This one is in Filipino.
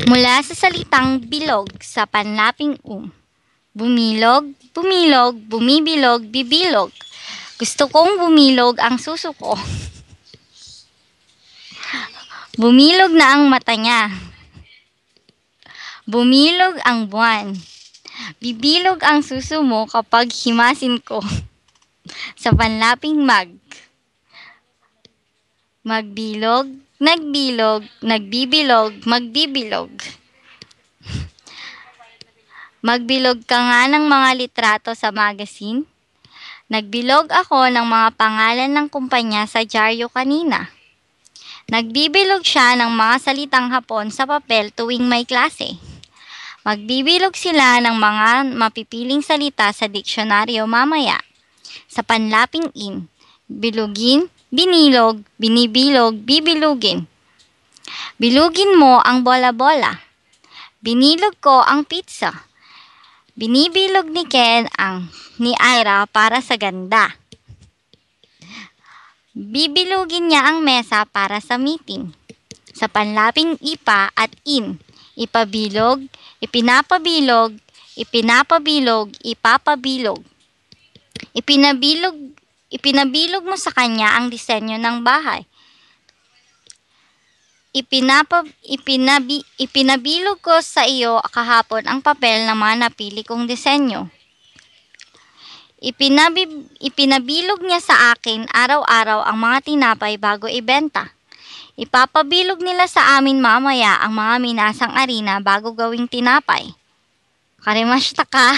Mula sa salitang bilog sa panlaping bumilog, bumilog, bumibilog, bibilog. Gusto kong bumilog ang suso ko. Bumilog na ang mata niya. Bumilog ang buwan. Bibilog ang suso mo kapag himasin ko. Sa panlaping magbilog, nagbilog, nagbibilog, magbibilog. Magbilog ka nga ng mga litrato sa magazine. Nagbilog ako ng mga pangalan ng kumpanya sa dyaryo kanina. Nagbibilog siya ng mga salitang Hapon sa papel tuwing may klase. Magbibilog sila ng mga mapipiling salita sa diksyonaryo mamaya. Sa panlaping bilugin, binilog, binibilog, bibilugin. Bilugin mo ang bola-bola. Binilog ko ang pizza. Binibilog ni Ken ni Ira para sa ganda. Bibilugin niya ang mesa para sa meeting. Sa panlaping ipa at ipabilog, ipinapabilog, ipinapabilog, ipapabilog. Ipinabilog mo sa kanya ang disenyo ng bahay. Ipinabilog ko sa iyo kahapon ang papel ng mga napili kong disenyo. Ipinabilog niya sa akin araw-araw ang mga tinapay bago ibenta. Ipapabilog nila sa amin mamaya ang mga minasang arina bago gawing tinapay. Karimashita ka.